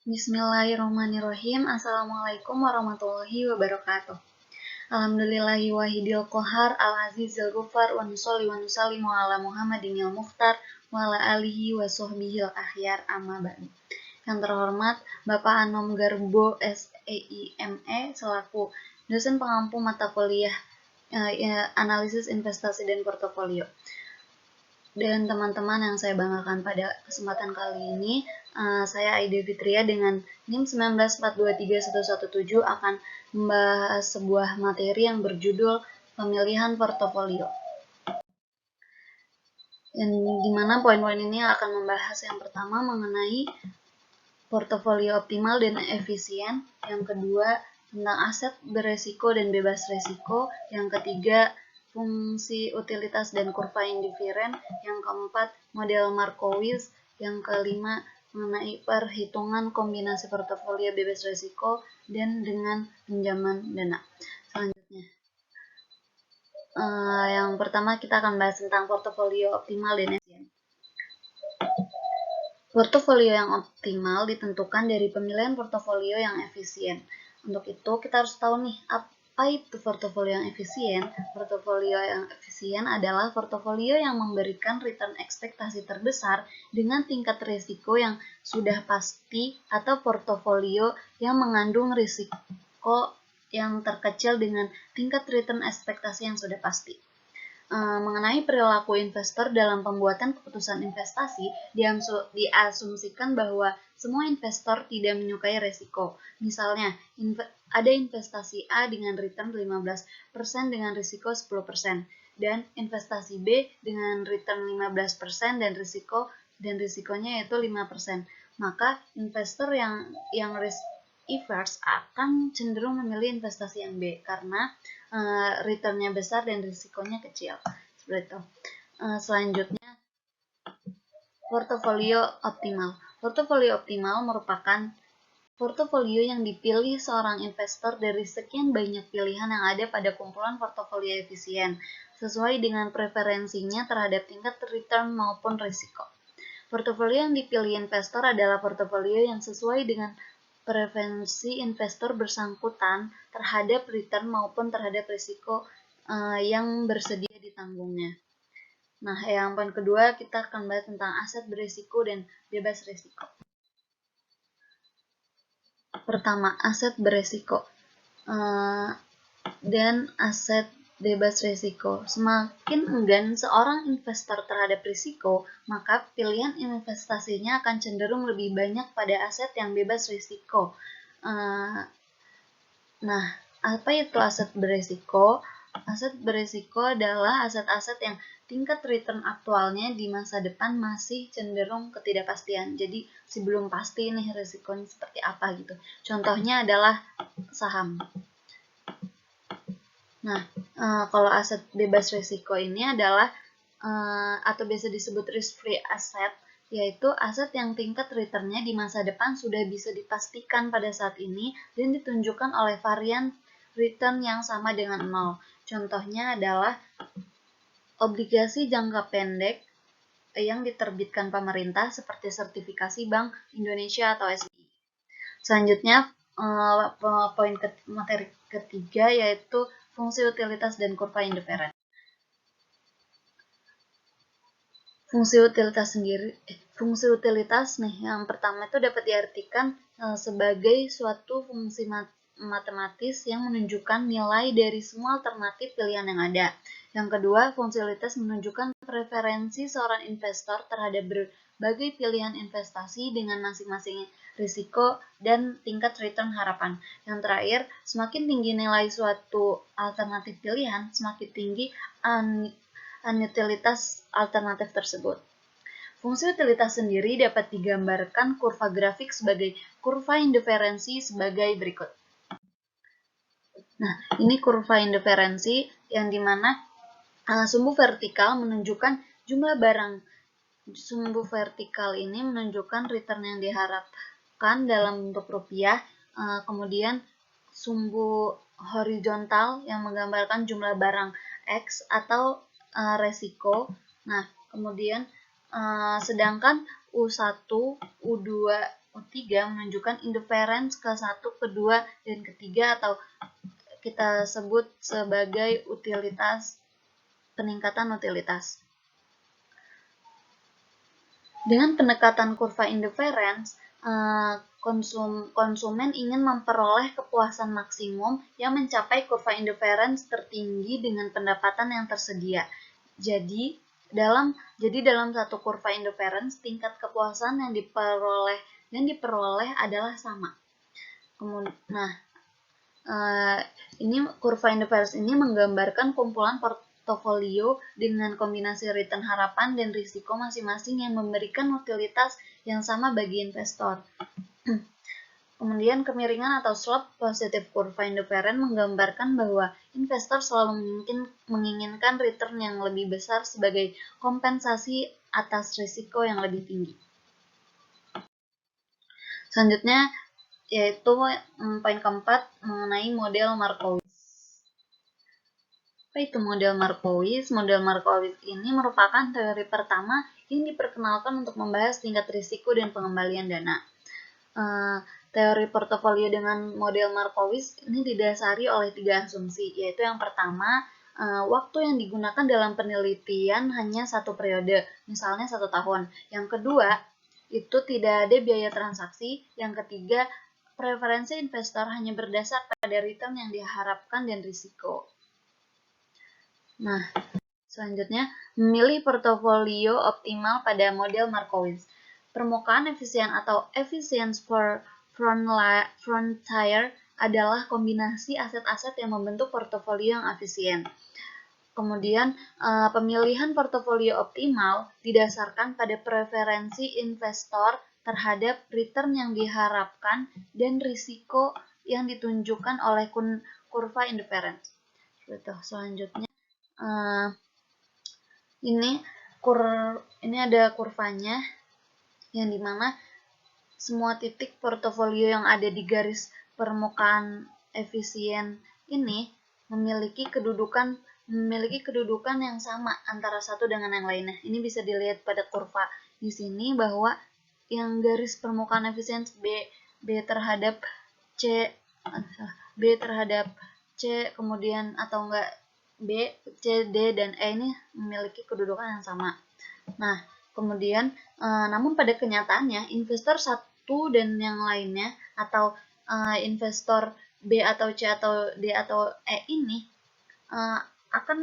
Bismillahirrahmanirrahim. Assalamualaikum warahmatullahi wabarakatuh. Alhamdulillahi wahidil qahar al-azizil ghufar wa nusolli wa nusallimu ala Muhammadinil mukhtar wa ala alihi wa sahbihil akhyar amma ba'du. Yang terhormat Bapak Anom Garbo SEIME selaku dosen pengampu mata kuliah analisis investasi dan portofolio. Dan teman-teman yang saya banggakan pada kesempatan kali ini, saya Aida Fitria dengan NIM 194231117 akan membahas sebuah materi yang berjudul pemilihan portofolio. Yang dimana poin-poin ini akan membahas yang pertama mengenai portofolio optimal dan efisien, yang kedua tentang aset beresiko dan bebas resiko, yang ketiga fungsi utilitas dan kurva indiferen, yang keempat model Markowitz, yang kelima mengenai perhitungan kombinasi portofolio bebas risiko dan dengan pinjaman dana. Selanjutnya, yang pertama kita akan bahas tentang portofolio optimal dan efisien. Portofolio yang optimal ditentukan dari pemilihan portofolio yang efisien. Untuk itu kita harus tahu nih, apa itu portofolio yang efisien? Portofolio yang efisien adalah portofolio yang memberikan return ekspektasi terbesar dengan tingkat risiko yang sudah pasti atau portofolio yang mengandung risiko yang terkecil dengan tingkat return ekspektasi yang sudah pasti. Mengenai perilaku investor dalam pembuatan keputusan investasi, diasumsikan bahwa semua investor tidak menyukai resiko. Misalnya, ada investasi A dengan return 15% dengan risiko 10%, dan investasi B dengan return 15% dan risikonya yaitu 5%. Maka investor yang risk averse akan cenderung memilih investasi yang B karena returnnya besar dan risikonya kecil. Seperti itu. Selanjutnya, portofolio optimal. Portofolio optimal merupakan portofolio yang dipilih seorang investor dari sekian banyak pilihan yang ada pada kumpulan portofolio efisien, sesuai dengan preferensinya terhadap tingkat return maupun risiko. Portofolio yang dipilih investor adalah portofolio yang sesuai dengan preferensi investor bersangkutan terhadap return maupun terhadap risiko yang bersedia ditanggungnya. Nah, yang poin kedua kita akan bahas tentang aset berisiko dan bebas risiko. Pertama, aset berisiko dan aset bebas risiko. Semakin enggan seorang investor terhadap risiko, maka pilihan investasinya akan cenderung lebih banyak pada aset yang bebas risiko. Nah, apa itu aset berisiko? Aset berisiko adalah aset-aset yang tingkat return aktualnya di masa depan masih cenderung ketidakpastian. Jadi, belum pasti nih risikonya seperti apa gitu. Contohnya adalah saham. Nah, kalau aset bebas risiko ini adalah atau biasa disebut risk-free asset, yaitu aset yang tingkat returnnya di masa depan sudah bisa dipastikan pada saat ini dan ditunjukkan oleh varian return yang sama dengan 0. Contohnya adalah obligasi jangka pendek yang diterbitkan pemerintah seperti sertifikasi Bank Indonesia atau SBI. Selanjutnya, poin materi ketiga yaitu fungsi utilitas dan kurva indiferen. Fungsi utilitas nih, yang pertama itu dapat diartikan sebagai suatu fungsi matematis yang menunjukkan nilai dari semua alternatif pilihan yang ada. Yang kedua, fungsi utilitas menunjukkan preferensi seorang investor terhadap berbagai pilihan investasi dengan masing-masing risiko dan tingkat return harapan. Yang terakhir, semakin tinggi nilai suatu alternatif pilihan, semakin tinggi utilitas alternatif tersebut. Fungsi utilitas sendiri dapat digambarkan kurva grafik sebagai kurva indiferensi sebagai berikut. Nah, ini kurva indiferensi yang dimana sumbu vertikal menunjukkan jumlah barang. Sumbu vertikal ini menunjukkan return yang diharapkan dalam bentuk rupiah. Kemudian sumbu horizontal yang menggambarkan jumlah barang X atau resiko. Nah, kemudian sedangkan U1, U2, U3 ketiga menunjukkan indifference ke 1, kedua, dan ketiga atau kita sebut sebagai utilitas, peningkatan utilitas. Dengan pendekatan kurva indifference, konsumen ingin memperoleh kepuasan maksimum yang mencapai kurva indifference tertinggi dengan pendapatan yang tersedia. Jadi dalam satu kurva indifference, tingkat kepuasan yang diperoleh adalah sama. Ini kurva indifference ini menggambarkan kumpulan portofolio dengan kombinasi return harapan dan risiko masing-masing yang memberikan utilitas yang sama bagi investor. Kemudian kemiringan atau slope positive kurva indifference menggambarkan bahwa investor selalu menginginkan return yang lebih besar sebagai kompensasi atas risiko yang lebih tinggi. Selanjutnya yaitu poin keempat mengenai model Markowitz. Apa itu model Markowitz? Model Markowitz ini merupakan teori pertama yang diperkenalkan untuk membahas tingkat risiko dan pengembalian dana. Teori portofolio dengan model Markowitz ini didasari oleh 3 asumsi, yaitu yang pertama, waktu yang digunakan dalam penelitian hanya 1 periode, misalnya 1 tahun. Yang kedua, itu tidak ada biaya transaksi. Yang ketiga, preferensi investor hanya berdasar pada return yang diharapkan dan risiko. Nah, selanjutnya, memilih portofolio optimal pada model Markowitz. Permukaan efisien atau efficiency for frontier adalah kombinasi aset-aset yang membentuk portofolio yang efisien. Kemudian, pemilihan portofolio optimal didasarkan pada preferensi investor terhadap return yang diharapkan dan risiko yang ditunjukkan oleh kurva indifference. Selanjutnya, ini ada kurvanya yang dimana semua titik portofolio yang ada di garis permukaan efisien ini memiliki kedudukan yang sama antara satu dengan yang lainnya. Ini bisa dilihat pada kurva di sini bahwa yang garis permukaan efisien B terhadap C, kemudian atau enggak B, C, D, dan E ini memiliki kedudukan yang sama. Nah, kemudian namun pada kenyataannya investor satu dan yang lainnya atau investor B atau C atau D atau E ini akan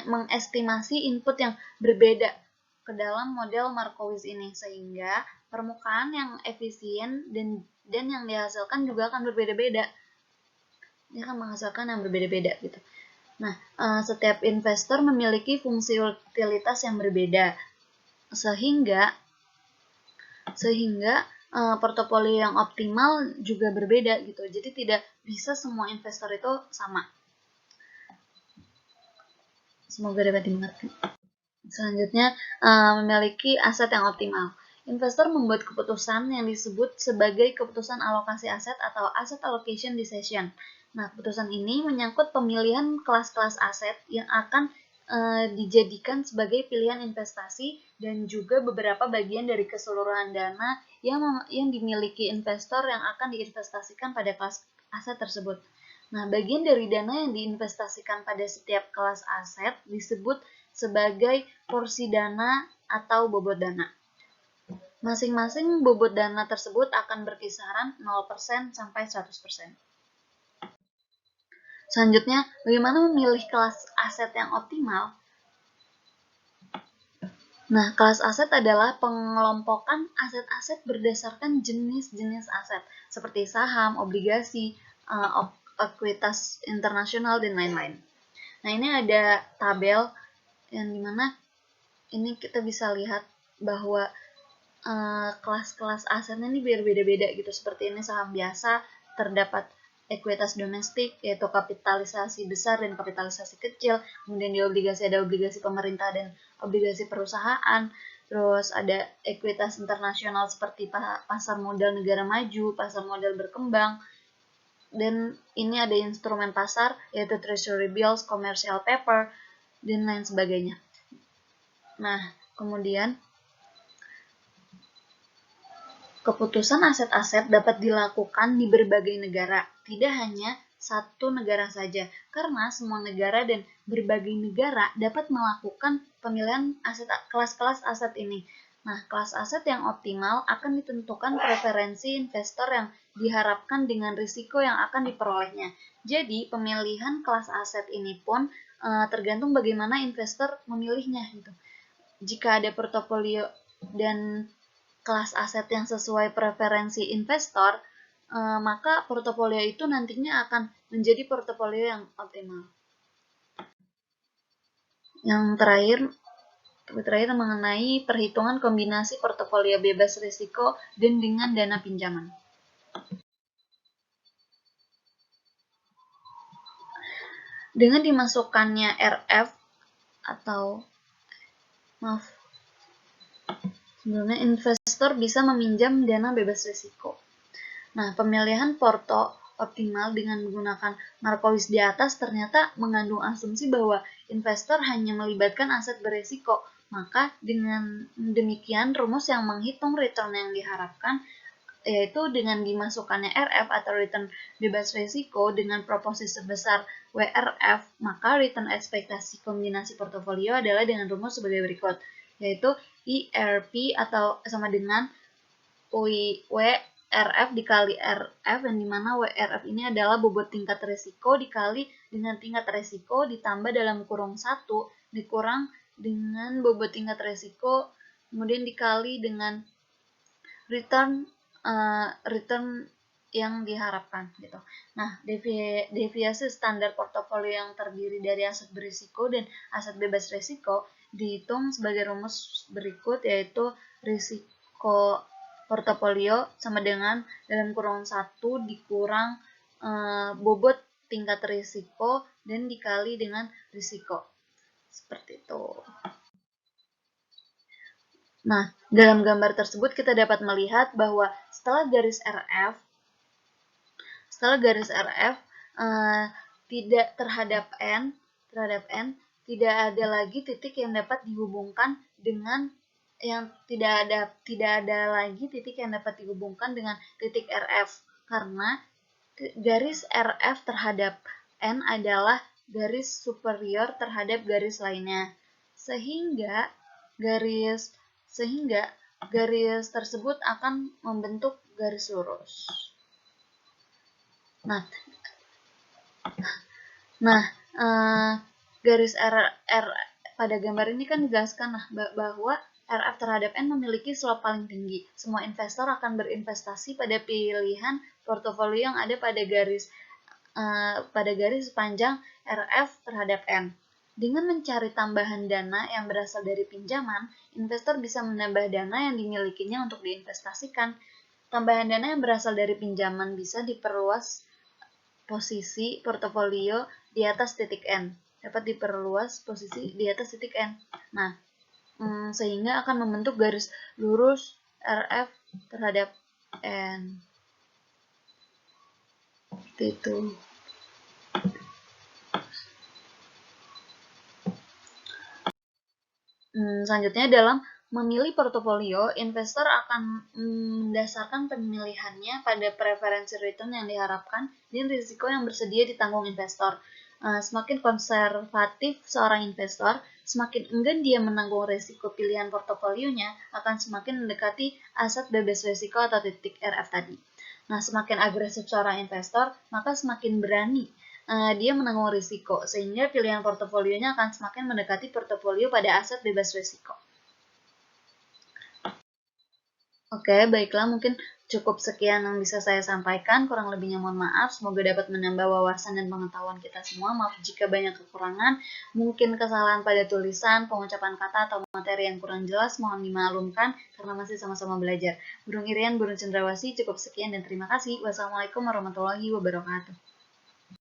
mengestimasi input yang berbeda ke dalam model Markowitz ini, sehingga permukaan yang efisien dan yang dihasilkan juga akan berbeda-beda. Dia akan menghasilkan yang berbeda-beda gitu. Nah, setiap investor memiliki fungsi utilitas yang berbeda, sehingga portofolio yang optimal juga berbeda gitu. Jadi tidak bisa semua investor itu sama. Semoga dapat dimengerti. Selanjutnya, memiliki aset yang optimal. Investor membuat keputusan yang disebut sebagai keputusan alokasi aset atau asset allocation decision. Nah, keputusan ini menyangkut pemilihan kelas-kelas aset yang akan dijadikan sebagai pilihan investasi dan juga beberapa bagian dari keseluruhan dana yang dimiliki investor yang akan diinvestasikan pada kelas aset tersebut. Nah, bagian dari dana yang diinvestasikan pada setiap kelas aset disebut sebagai porsi dana atau bobot dana. Masing-masing bobot dana tersebut akan berkisaran 0% sampai 100%. Selanjutnya, bagaimana memilih kelas aset yang optimal? Nah, kelas aset adalah pengelompokan aset-aset berdasarkan jenis-jenis aset, seperti saham, obligasi, ekuitas internasional, dan lain-lain. Nah, ini ada tabel yang dimana ini kita bisa lihat bahwa kelas-kelas asetnya ini berbeda-beda gitu. Seperti ini saham biasa, terdapat ekuitas domestik, yaitu kapitalisasi besar dan kapitalisasi kecil. Kemudian di obligasi ada obligasi pemerintah dan obligasi perusahaan. Terus ada ekuitas internasional seperti pasar modal negara maju, pasar modal berkembang. Dan ini ada instrumen pasar, yaitu treasury bills, commercial paper, dan lain sebagainya. Nah, kemudian Keputusan aset-aset dapat dilakukan di berbagai negara, tidak hanya satu negara saja, karena semua negara dan berbagai negara dapat melakukan pemilihan aset kelas-kelas aset ini. Nah, kelas aset yang optimal akan ditentukan preferensi investor yang diharapkan dengan risiko yang akan diperolehnya. Jadi, pemilihan kelas aset ini pun tergantung bagaimana investor memilihnya gitu. Jika ada portofolio dan kelas aset yang sesuai preferensi investor, maka portofolio itu nantinya akan menjadi portofolio yang optimal. Yang terakhir mengenai perhitungan kombinasi portofolio bebas risiko dan dengan dana pinjaman. Dengan dimasukkannya RF atau sebelumnya investor bisa meminjam dana bebas risiko. Nah, pemilihan porto optimal dengan menggunakan Markowitz di atas ternyata mengandung asumsi bahwa investor hanya melibatkan aset berisiko. Maka dengan demikian rumus yang menghitung return yang diharapkan yaitu dengan dimasukkannya RF atau return bebas risiko dengan proporsi sebesar WRF, maka return ekspektasi kombinasi portofolio adalah dengan rumus sebagai berikut, yaitu IRP atau sama dengan WRF dikali RF, yang dimana WRF ini adalah bobot tingkat risiko dikali dengan tingkat risiko ditambah dalam kurung 1 dikurang dengan bobot tingkat risiko kemudian dikali dengan return yang diharapkan gitu. Nah, deviasi standar portofolio yang terdiri dari aset berisiko dan aset bebas risiko dihitung sebagai rumus berikut, yaitu risiko portofolio sama dengan dalam kurung 1 dikurang bobot tingkat risiko dan dikali dengan risiko. Seperti itu. Nah, dalam gambar tersebut kita dapat melihat bahwa setelah garis RF tidak terhadap N, tidak ada lagi titik yang dapat dihubungkan dengan titik RF, karena garis RF terhadap N adalah garis superior terhadap garis lainnya, sehingga garis tersebut akan membentuk garis lurus. Garis R pada gambar ini kan dijelaskan bahwa RF terhadap N memiliki slope paling tinggi. Semua investor akan berinvestasi pada pilihan portofolio yang ada pada garis sepanjang RF terhadap N. Dengan mencari tambahan dana yang berasal dari pinjaman, investor bisa menambah dana yang dimilikinya untuk diinvestasikan. Tambahan dana yang berasal dari pinjaman bisa diperluas posisi portofolio di atas titik N. Nah, sehingga akan membentuk garis lurus RF terhadap N. Itu. Selanjutnya, dalam memilih portofolio, investor akan mendasarkan pemilihannya pada preferensi return yang diharapkan dan risiko yang bersedia ditanggung investor. Semakin konservatif seorang investor, semakin enggan dia menanggung risiko pilihan portofolionya akan semakin mendekati aset bebas risiko atau titik RF tadi. Nah, semakin agresif seorang investor, maka semakin berani dia menanggung risiko, sehingga pilihan portofolionya akan semakin mendekati portofolio pada aset bebas risiko. Oke, baiklah, mungkin cukup sekian yang bisa saya sampaikan. Kurang lebihnya mohon maaf. Semoga dapat menambah wawasan dan pengetahuan kita semua. Maaf jika banyak kekurangan, mungkin kesalahan pada tulisan, pengucapan kata, atau materi yang kurang jelas mohon dimaklumkan karena masih sama-sama belajar. Burung Irian, Burung Cendrawasih, cukup sekian dan terima kasih. Wassalamualaikum warahmatullahi wabarakatuh.